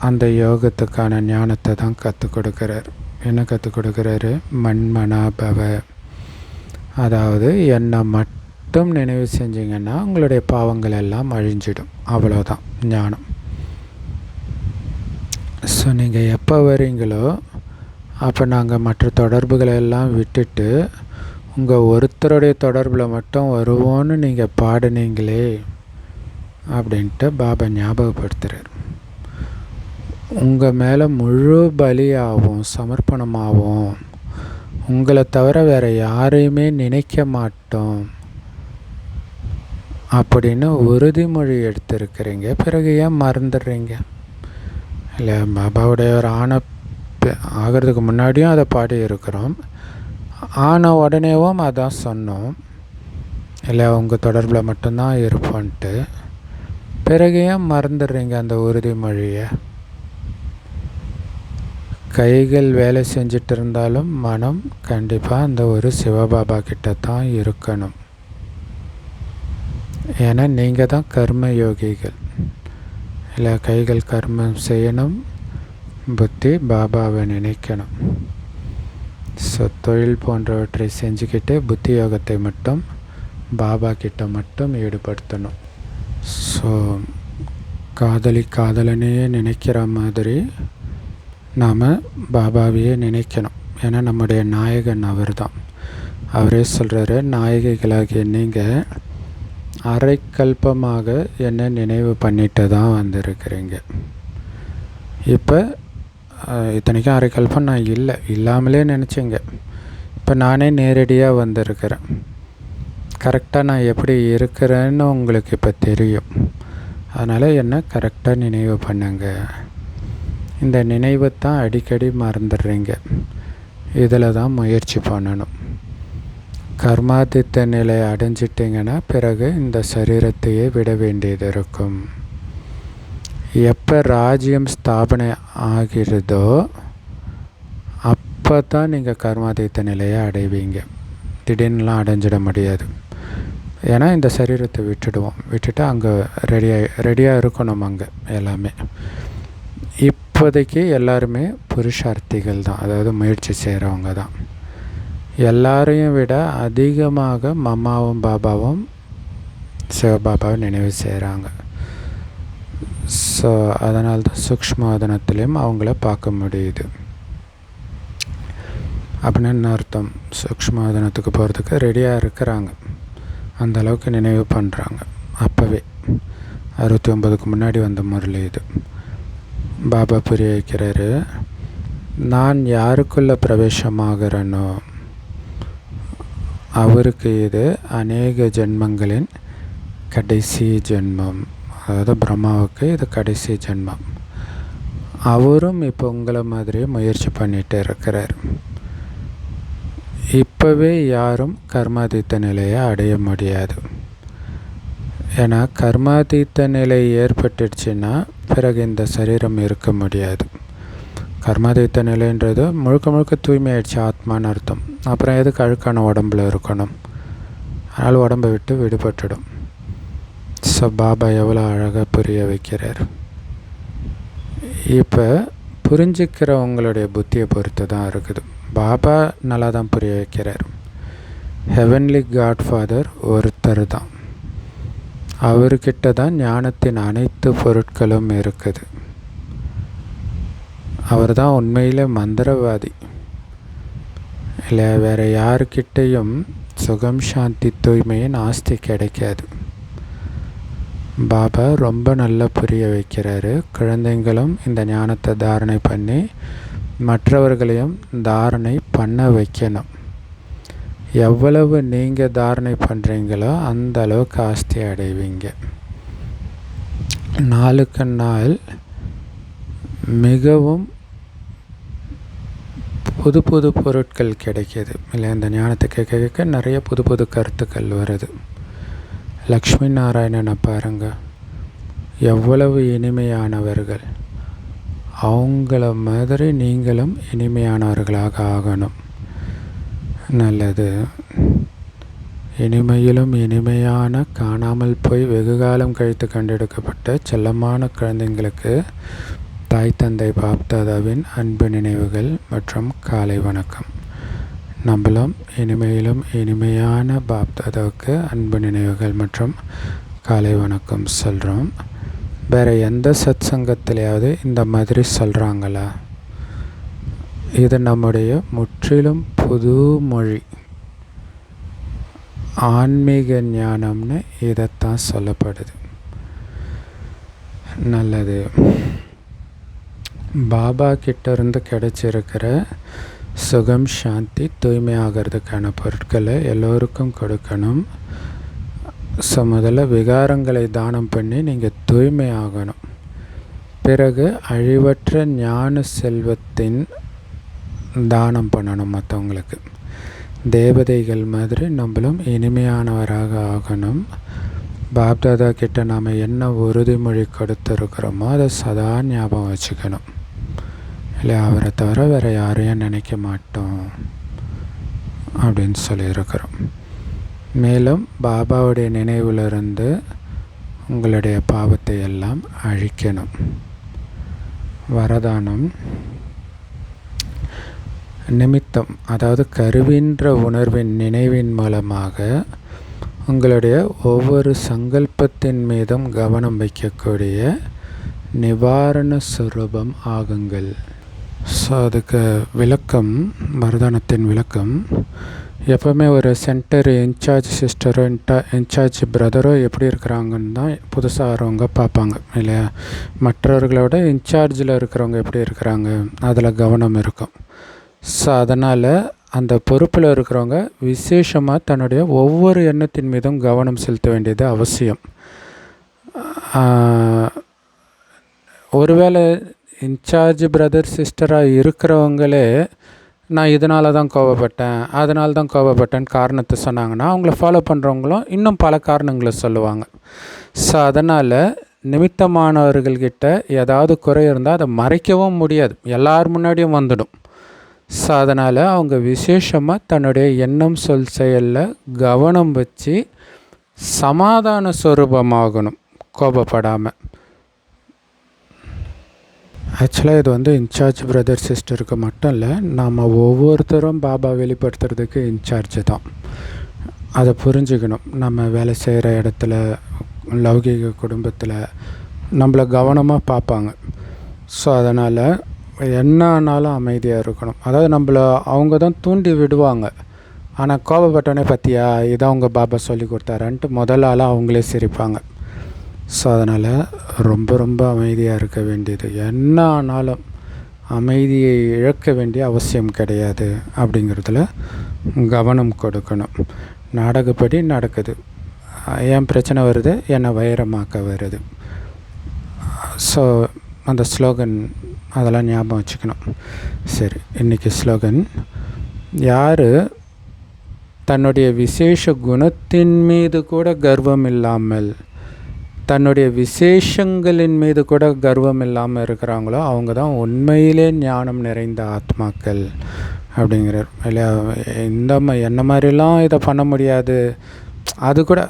அந்த யோகத்துக்கான ஞானத்தை தான் கற்றுக் கொடுக்குறார். என்ன கற்றுக் கொடுக்குறாரு? மண்மனாபவ, அதாவது என்னை மட்டும் மட்டும் நினைவு செஞ்சிங்கன்னா உங்களுடைய பாவங்கள் எல்லாம் அழிஞ்சிடும். அவ்வளோதான் ஞானம். ஸோ நீங்கள் எப்போ வரீங்களோ அப்போ நாங்கள் மற்ற தொடர்புகளை எல்லாம் விட்டுட்டு உங்கள் ஒருத்தருடைய தொடர்பில் மட்டும் வருவோன்னு நீங்கள் பாடினீங்களே அப்படின்ட்டு பாபா ஞாபகப்படுத்துகிறார். உங்கள் மேலே முழு பலியாகவும் சமர்ப்பணமாகவும் உங்களை தவிர வேறு யாரையுமே நினைக்க மாட்டோம் அப்படின்னு உறுதிமொழி எடுத்திருக்கிறீங்க. பிறகு ஏன் மறந்துடுறீங்க? இல்லை, பாபாவுடைய ஒரு ஆகிறதுக்கு முன்னாடியும் அதை பாடி இருக்கிறோம். ஆன உடனேவும் அதான் சொன்னோம், இல்லை உங்கள் தொடர்பில் மட்டும்தான் இருப்போன்ட்டு. பிறகு ஏன் மறந்துடுறீங்க அந்த உறுதிமொழியை? கைகள் வேலை செஞ்சிட்டு இருந்தாலும் மனம் கண்டிப்பாக அந்த ஒரு சிவபாபா கிட்ட தான் இருக்கணும். ஏன்னா நீங்கள் தான் கர்ம யோகிகள். இல்லை, கைகள் கர்மம் செய்யணும், புத்தி பாபாவை நினைக்கணும். ஸோ தொழில் போன்றவற்றை செஞ்சுக்கிட்டு புத்தி யோகத்தை மட்டும் பாபா கிட்ட மட்டும் ஈடுபடுத்தணும். ஸோ காதலனையே நினைக்கிற மாதிரி நாம் பாபாவையே நினைக்கணும். ஏன்னா நம்முடைய நாயகன் அவர் தான். அவரே சொல்கிறாரு, நாயகிகளாகிய நீங்கள் அரைக்கல்பமாக என்னை நினைவு பண்ணிட்டு தான் வந்திருக்கிறீங்க. இப்போ இத்தனைக்கும் அரைக்கல்பம் நான் இல்லாமலே நினச்சிங்க. இப்போ நானே நேரடியாக வந்திருக்கிறேன். கரெக்டாக நான் எப்படி இருக்கிறேன்னு உங்களுக்கு இப்போ தெரியும். அதனால் என்ன கரெக்டாக நினைவு பண்ணுங்க. இந்த நினைவை தான் அடிக்கடி மறந்துடுறீங்க. இதில் தான் முயற்சி பண்ணணும். கர்மாதித்த நிலை அடைஞ்சிட்டிங்கன்னா பிறகு இந்த சரீரத்தையே விட வேண்டியது இருக்கும். எப்போ ராஜ்யம் ஸ்தாபனை ஆகிறதோ அப்போ தான் நீங்கள் கர்மாதித்த நிலையை அடைவீங்க. திடீர்னுலாம் அடைஞ்சிட முடியாது. ஏன்னா இந்த சரீரத்தை விட்டுட்டு அங்கே ரெடியாக இருக்கணும். அங்கே எல்லாமே இப்போதைக்கு எல்லாருமே புருஷார்த்திகள் தான், அதாவது முயற்சி செய்கிறவங்க தான். எல்லாரையும் விட அதிகமாக மம்மாவும் பாபாவும் சிவபாபாவை நினைவு செய்கிறாங்க. ஸோ அதனால்தான் சூக்ஷ்மவதனத்திலையும் அவங்கள பார்க்க முடியுது. அப்படின்னு என்ன அர்த்தம்? சூக்ஷ்மவதனத்துக்கு போகிறதுக்கு ரெடியாக இருக்கிறாங்க. அந்த அளவுக்கு நினைவு பண்ணுறாங்க. அப்போவே 69க்கு முன்னாடி வந்த முரளி இது. பாபா புரிய வைக்கிறாரு, நான் யாருக்குள்ளே பிரவேசமாகிறேனோ அவருக்கு இது அநேக ஜென்மங்களின் கடைசி ஜென்மம். அதாவது பிரம்மாவுக்கு இது கடைசி ஜென்மம். அவரும் இப்போ உங்களை மாதிரியே முயற்சி பண்ணிகிட்டு இருக்கிறார். இப்போவே யாரும் கர்மாதீத்த நிலையை அடைய முடியாது. ஏன்னா கர்மாதீத்த நிலை ஏற்பட்டுடுச்சுன்னா பிறகு இந்த சரீரம் இருக்க முடியாது. கர்மாதீத்த நிலைன்றது முழுக்க தூய்மையாயிடுச்சு ஆத்மான்னு அர்த்தம். அப்புறம் எதுக்கு அழுக்கான உடம்புல இருக்கணும்? அதனால் உடம்பை விட்டு விடுபட்டுடும். ஸோ பாபா எவ்வளோ அழகாக புரிய வைக்கிறார். இப்போ புரிஞ்சிக்கிறவங்களுடைய புத்தியை பொறுத்து தான் இருக்குது. பாபா நல்லா தான் புரிய வைக்கிறார். ஹெவன்லி காட் ஃபாதர் ஒருத்தர் தான். அவர்கிட்ட தான் ஞானத்தின் அனைத்து பொருட்களும் இருக்குது. அவர் தான் உண்மையில் மந்திரவாதி. இல்லை, வேறு யாருக்கிட்டையும் சுகம் சாந்தி தூய்மையின் ஆஸ்தி கிடைக்காது. பாபா ரொம்ப நல்லா புரிய வைக்கிறாரு. குழந்தைங்களும் இந்த ஞானத்தை தாரணை பண்ணி மற்றவர்களையும் தாரணை பண்ண வைக்கணும். எவ்வளவு நீங்கள் தாரணை பண்ணுறீங்களோ அந்த அளவுக்கு ஆஸ்தி அடைவீங்க. நாளுக்கு நாள் மிகவும் புது பொருட்கள் கிடைக்கிது. இல்லை, இந்த ஞானத்தை கேட்க நிறைய புது கருத்துக்கள் வருது. லக்ஷ்மி நாராயணனை பாருங்கள், எவ்வளவு இனிமையானவர்கள். அவங்கள மாதிரி நீங்களும் இனிமையானவர்களாக ஆகணும். நல்லது. இனிமையிலும் இனிமையான காணாமல் போய் வெகுகாலம் கழித்து கண்டெடுக்கப்பட்ட செல்லமான குழந்தைங்களுக்கு தாய் தந்தை பாப்தாதாவின் அன்பு நினைவுகள் மற்றும் காலை வணக்கம். நம்மளும் இனிமையிலும் இனிமையான பாப்தாதாவுக்கு அன்பு நினைவுகள் மற்றும் காலை வணக்கம் சொல்கிறோம். வேறு எந்த சத் சங்கத்திலையாவது இந்த மாதிரி சொல்கிறாங்களா? இது நம்முடைய முற்றிலும் புது மொழி. ஆன்மீக ஞானம்னு இதைத்தான் சொல்லப்படுது. நல்லது. பாபா கிட்டேருந்து கிடைச்சிருக்கிற சுகம், சாந்தி, தூய்மை ஆகிறதுக்கான பொருட்களை எல்லோருக்கும் கொடுக்கணும். ஸோ முதல்ல விகாரங்களை தானம் பண்ணி நீங்கள் தூய்மை ஆகணும். பிறகு அழிவற்ற ஞான செல்வத்தின் தானம் பண்ணணும் மற்றவங்களுக்கு. தேவதைகள் மாதிரி நம்மளும் இனிமையானவராக ஆகணும். பாப்தாதா கிட்ட நாம் என்ன உறுதிமொழி கொடுத்துருக்குறோமோ அதை சதா ஞாபகம் வச்சுக்கணும். இல்லை, அவரை தவிர வேறு யாரையும் நினைக்க மாட்டோம் அப்படின்னு சொல்லியிருக்கிறோம். மேலும் பாபாவுடைய நினைவிலிருந்து உங்களுடைய பாவத்தை எல்லாம் அழிக்கணும். வரதானம் நிமித்தம், அதாவது கருவின்ற உணர்வின் நினைவின் மூலமாக உங்களுடைய ஒவ்வொரு சங்கல்பத்தின் மீதும் கவனம் வைக்கக்கூடிய நிவாரண சுரூபம் ஆகுங்கள். ஸோ அதுக்கு விளக்கம், வரதானத்தின் விளக்கம், எப்போவுமே ஒரு சென்டர் இன்சார்ஜ் சிஸ்டரோ இன்சார்ஜ் பிரதரோ எப்படி இருக்கிறாங்கன்னு தான் புதுசாக வரவங்க பார்ப்பாங்க இல்லையா? மற்றவர்களோட இன்சார்ஜில் இருக்கிறவங்க எப்படி இருக்கிறாங்க அதில் கவனம் இருக்கும். ஸோ அதனால் அந்த பொறுப்பில் இருக்கிறவங்க விசேஷமாக தன்னுடைய ஒவ்வொரு எண்ணத்தின் மீதும் கவனம் செலுத்த வேண்டியது அவசியம். ஒருவேளை இன்சார்ஜ் பிரதர் சிஸ்டராக இருக்கிறவங்களே நான் இதனால தான் கோபப்பட்டேன், அதனால தான் கோபப்பட்டேன்னு காரணத்தை சொன்னாங்கன்னா அவங்கள ஃபாலோ பண்ணுறவங்களும் இன்னும் பல காரணங்களை சொல்லுவாங்க. ஸோ அதனால் நிமித்தமானவர்கள்கிட்ட ஏதாவது குறை இருந்தால் அதை மறைக்கவும் முடியாது, எல்லார் முன்னாடியும் வந்துடும். ஸோ அதனால் அவங்க விசேஷமாக தன்னுடைய எண்ணம் சொல் செயலில் கவனம் வச்சு சமாதான ஸ்வரூபமாகணும், கோபப்படாமல். ஆக்சுவலாக இது இன்சார்ஜ் பிரதர் சிஸ்டருக்கு மட்டும் இல்லை, நாம் ஒவ்வொருத்தரும் பாபா வெளிப்படுத்துறதுக்கு இன்சார்ஜ் தான். அதை புரிஞ்சுக்கணும். நம்ம வேலை செய்கிற இடத்துல, லௌகிக குடும்பத்தில் நம்மளை கவனமாக பார்ப்பாங்க. ஸோ அதனால் என்ன ஆனாலும் அமைதியாக இருக்கணும். அதாவது நம்மளை அவங்க தான் தூண்டி விடுவாங்க, ஆனால் கோபப்பட்டோன்னே பற்றியா இதை அவங்க பாபா சொல்லி கொடுத்தாரான்ட்டு முதல் ஆளாக அவங்களே சிரிப்பாங்க. ஸோ அதனால் ரொம்ப ரொம்ப அமைதியாக இருக்க வேண்டியது. என்ன ஆனாலும் அமைதியை இழக்க வேண்டிய அவசியம் கிடையாது அப்படிங்கிறதுல கவனம் கொடுக்கணும். நாடகப்படி நடக்குது, ஏன் பிரச்சனை வருது, என்னை வைரமாக்க வருது. ஸோ அந்த ஸ்லோகன் அதெல்லாம் ஞாபகம் வச்சுக்கணும். சரி, இன்றைக்கி ஸ்லோகன், யார் தன்னுடைய விசேஷ குணத்தின் மீது கூட கர்வம் இல்லாமல், தன்னுடைய விசேஷங்களின் மீது கூட கர்வம் இல்லாமல் இருக்கிறாங்களோ அவங்க தான் உண்மையிலே ஞானம் நிறைந்த ஆத்மாக்கள் அப்படிங்கிறார் இல்லையா? என்ன மாதிரிலாம் இதை பண்ண முடியாது, அது கூட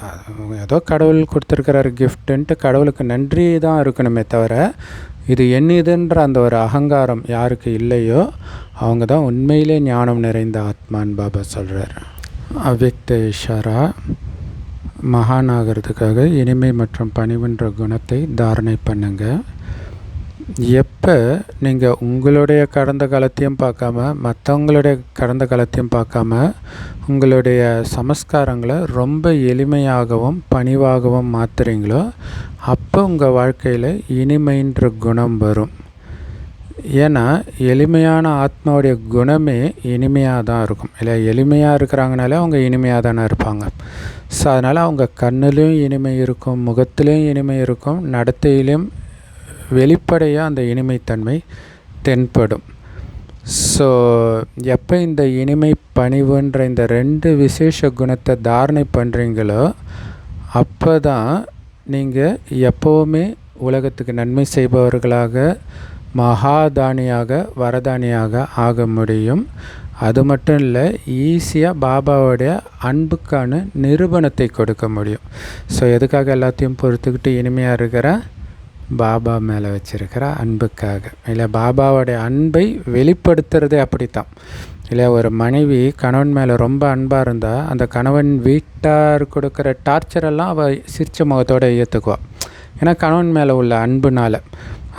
ஏதோ கடவுள் கொடுத்துருக்கிறாரு கிஃப்ட்டுன்ட்டு கடவுளுக்கு நன்றி தான் இருக்கணுமே தவிர, இது என்னதுன்ற அந்த ஒரு அகங்காரம் யாருக்கு இல்லையோ அவங்க தான் உண்மையிலே ஞானம் நிறைந்த ஆத்மான்னு பாபா சொல்கிறார். அவ்யக்த இஷாரா, மகானாகிறதுக்காக இனிமை மற்றும் பணிவுன்ற குணத்தை தாரணை பண்ணுங்கள். எப்போ நீங்கள் உங்களுடைய கடந்த காலத்தையும் பார்க்காம, மற்றவங்களுடைய கடந்த காலத்தையும் பார்க்காம, உங்களுடைய சமஸ்காரங்களை ரொம்ப எளிமையாகவும் பணிவாகவும் மாற்றுறீங்களோ அப்போ உங்கள் வாழ்க்கையில் இனிமைன்ற குணம் வரும். ஏன்னா எளிமையான ஆத்மாவுடைய குணமே இனிமையாக தான் இருக்கும் இல்லை? எளிமையாக இருக்கிறாங்கனாலே அவங்க இனிமையாக தானே இருப்பாங்க. ஸோ அதனால் அவங்க கண்ணிலையும் இனிமை இருக்கும், முகத்திலையும் இனிமை இருக்கும், நடத்தையிலையும் வெளிப்படையாக அந்த இனிமைத்தன்மை தென்படும். ஸோ எப்போ இந்த இனிமை பணிவுன்ற இந்த ரெண்டு விசேஷ குணத்தை தாரணை பண்ணுறீங்களோ அப்போ தான் நீங்கள் எப்போவுமே உலகத்துக்கு நன்மை செய்பவர்களாக, மகாதானியாக, வரதானியாக ஆக முடியும். அது மட்டும் இல்லை, ஈஸியாக பாபாவுடைய அன்புக்கான நிரூபணத்தை கொடுக்க முடியும். ஸோ எதுக்காக எல்லாத்தையும் பொறுத்துக்கிட்டு இனிமையாக இருக்கிற பாபா மேலே வச்சுருக்கிற அன்புக்காக. இல்லை, பாபாவோடைய அன்பை வெளிப்படுத்துறதே அப்படித்தான். இல்லை, ஒரு மனைவி கணவன் மேலே ரொம்ப அன்பாக இருந்தால் அந்த கணவன் வீட்டார் கொடுக்குற டார்ச்சரெல்லாம் அவள் சிரிச்ச முகத்தோடு ஏற்றுக்குவாள். ஏன்னா கணவன் மேலே உள்ள அன்புனால்.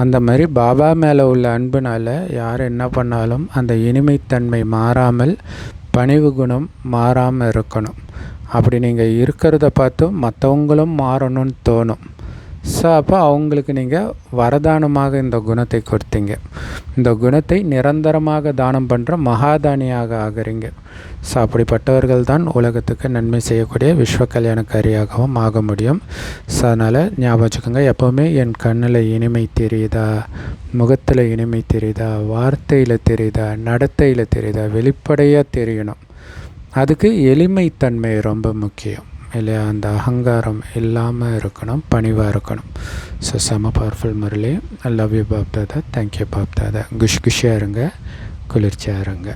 அந்த மாதிரி பாபா மேலே உள்ள அன்புனால் யார் என்ன பண்ணாலும் அந்த இனிமைத்தன்மை மாறாமல், பணிவு குணம் மாறாமல் இருக்கணும். அப்படி நீங்கள் இருக்கிறத பார்த்து மற்றவங்களும் மாறணும்னு தோணும். ஸோ அப்போ அவங்களுக்கு நீங்கள் வரதானமாக இந்த குணத்தை கொடுத்தீங்க. இந்த குணத்தை நிரந்தரமாக தானம் பண்ணுற மகாதானியாக ஆகிறீங்க. ஸோ அப்படிப்பட்டவர்கள் தான் உலகத்துக்கு நன்மை செய்யக்கூடிய விஸ்வ கல்யாணக்காரியாகவும் ஆக முடியும். ஸோ அதனால் ஞாபகம் வச்சுக்கோங்க, எப்போவுமே என் கண்ணில் இனிமை தெரியுதா, முகத்தில் இனிமை தெரியுதா, வார்த்தையில் தெரியுதா, நடத்தையில் தெரியுதா, வெளிப்படையாக தெரியணும். அதுக்கு எளிமைத்தன்மை ரொம்ப முக்கியம் இல்லையா? அந்த அகங்காரம் இல்லாமல் இருக்கணும், பணிவாக இருக்கணும். ஸோ செம powerful Murli. I love you Baapdada. Thank you Baapdada. குஷியாக இருங்க, குளிர்ச்சியாக இருங்க.